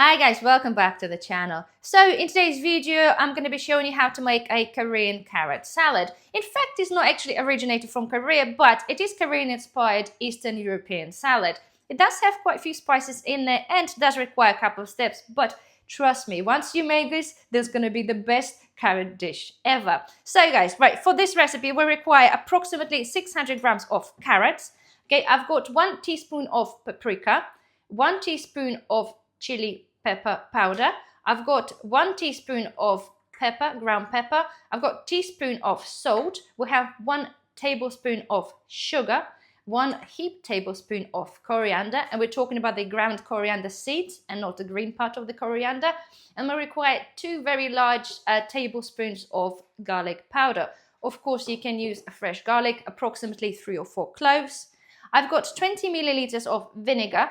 Hi guys, welcome back to the channel. So in today's video, I'm going to be showing you how to make a Korean carrot salad. In fact, it's not actually originated from Korea, but it is Korean-inspired Eastern European salad. It does have quite a few spices in there and does require a couple of steps, but trust me, once you make this, there's going to be the best carrot dish ever. So guys, right, for this recipe, we require approximately 600 grams of carrots. Okay, I've got 1 teaspoon of paprika, 1 teaspoon of chili pepper powder. I've got 1 teaspoon of pepper, ground pepper. I've got a teaspoon of salt. We have 1 tablespoon of sugar, 1 heaped tablespoon of coriander, and we're talking about the ground coriander seeds and not the green part of the coriander. And we require 2 very large tablespoons of garlic powder. Of course, you can use a fresh garlic, approximately 3 or 4 cloves. I've got 20 milliliters of vinegar,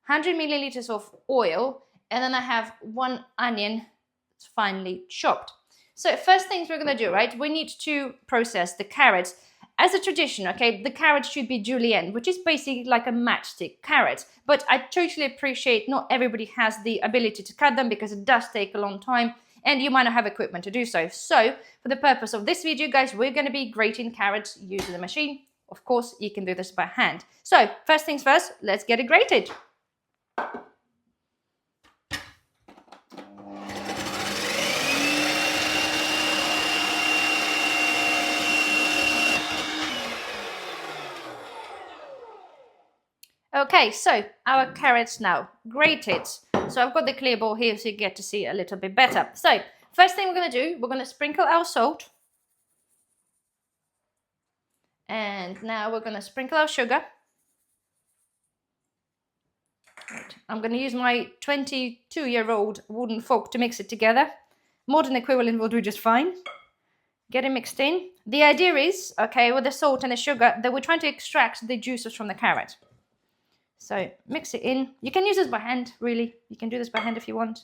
100 milliliters of oil, and then I have 1 onion finely chopped. So first things we're going to do, right, we need to process the carrots. As a tradition, okay, the carrot should be julienne, which is basically like a matchstick carrot. But I totally appreciate not everybody has the ability to cut them because it does take a long time and you might not have equipment to do so. So for the purpose of this video, guys, we're going to be grating carrots using the machine. Of course, you can do this by hand. So first things first, let's get it grated. Okay, so our carrots now grated. So I've got the clear bowl here so you get to see a little bit better. So first thing we're going to do, we're going to sprinkle our salt. And now we're going to sprinkle our sugar. Right. I'm going to use my 22-year-old wooden fork to mix it together. Modern equivalent will do just fine. Get it mixed in. The idea is, okay, with the salt and the sugar, that we're trying to extract the juices from the carrot. So mix it in. You can use this by hand, really. You can do this by hand if you want.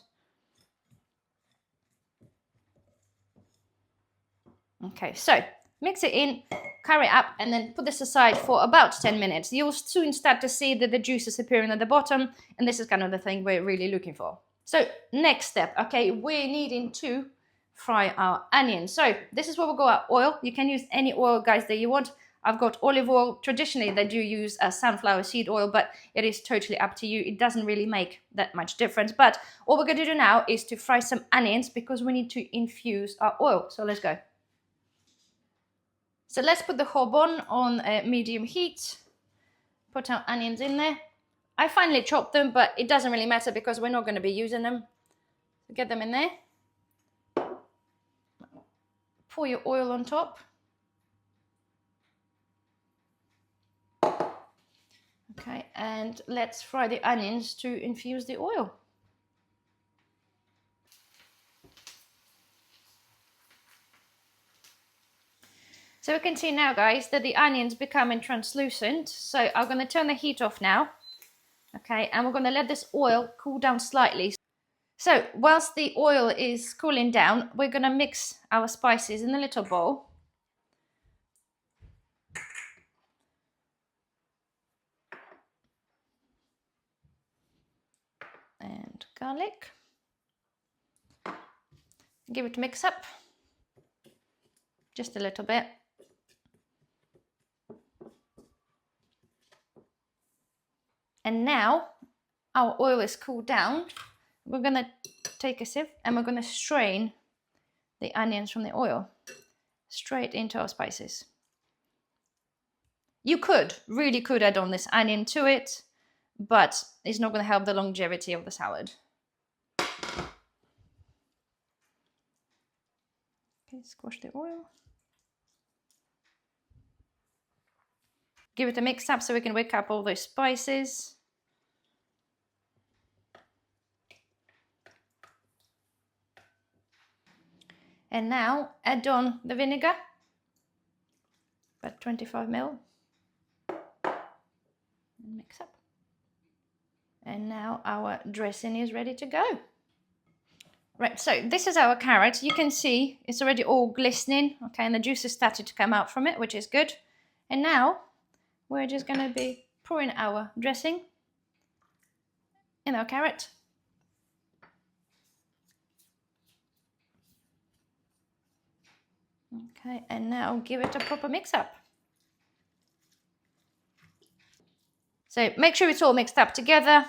Okay, so mix it in, cover it up, and then put this aside for about 10 minutes. You'll soon start to see that the juice is appearing at the bottom, and this is kind of the thing we're really looking for. So next step, okay, we're needing to fry our onions. So this is where we'll go our oil. You can use any oil, guys, that you want. I've got olive oil. Traditionally, they do use sunflower seed oil, but it is totally up to you. It doesn't really make that much difference. But all we're going to do now is to fry some onions because we need to infuse our oil. So let's go. So let's put the hob on medium heat. Put our onions in there. I finely chopped them, but it doesn't really matter because we're not going to be using them. So get them in there. Pour your oil on top. Okay, and let's fry the onions to infuse the oil. So we can see now, guys, that the onions becoming translucent. So I'm going to turn the heat off now. Okay, and we're going to let this oil cool down slightly. So whilst the oil is cooling down, we're going to mix our spices in a little bowl. And garlic. Give it a mix up. Just a little bit. And now our oil is cooled down. We're going to take a sieve and we're going to strain the onions from the oil straight into our spices. You really could add on this onion to it, but it's not going to help the longevity of the salad. Okay, squash the oil. Give it a mix up so we can wake up all those spices. And now add on the vinegar, about 25 ml. Mix up. And now our dressing is ready to go. Right, so this is our carrot. You can see it's already all glistening, okay, and the juice has started to come out from it, which is good. And now we're just going to be pouring our dressing in our carrot. Okay, and now give it a proper mix up. So make sure it's all mixed up together.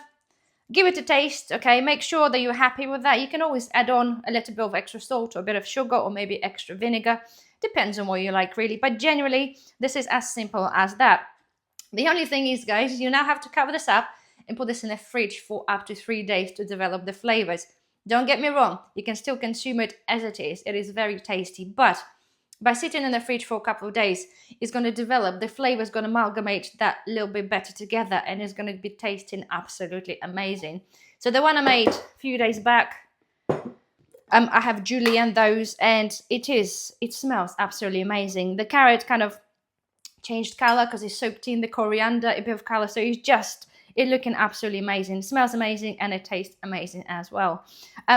Give it a taste, okay? Make sure that you're happy with that. You can always add on a little bit of extra salt or a bit of sugar or maybe extra vinegar. Depends on what you like, really. But generally, this is as simple as that. The only thing is, guys, you now have to cover this up and put this in the fridge for up to 3 days to develop the flavors. Don't get me wrong, you can still consume it as it is. It is very tasty, but by sitting in the fridge for a couple of days, it's going to develop, the flavor is going to amalgamate that little bit better together and it's going to be tasting absolutely amazing. So the one I made a few days back, I have julienne those, and it smells absolutely amazing. The carrot kind of changed color because it's soaked in the coriander, a bit of color, so it's looking absolutely amazing. It smells amazing and it tastes amazing as well.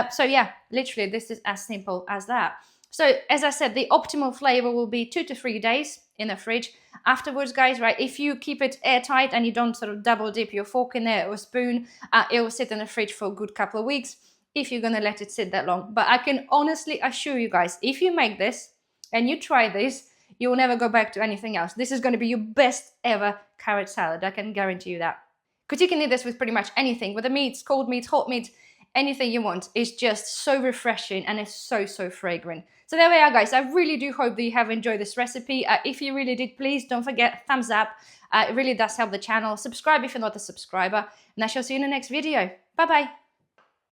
So yeah, literally this is as simple as that. So as I said, the optimal flavor will be 2 to 3 days in the fridge. Afterwards, guys, right, if you keep it airtight and you don't sort of double dip your fork in there or spoon, it will sit in the fridge for a good couple of weeks if you're going to let it sit that long. But I can honestly assure you guys, if you make this and you try this, you will never go back to anything else. This is going to be your best ever carrot salad. I can guarantee you that. Because you can eat this with pretty much anything, with the meats, cold meat, hot meat, anything you want. It's just so refreshing and it's so, so fragrant. So there we are, guys. I really do hope that you have enjoyed this recipe. If you really did, please don't forget, thumbs up. It really does help the channel. Subscribe if you're not a subscriber. And I shall see you in the next video. Bye-bye.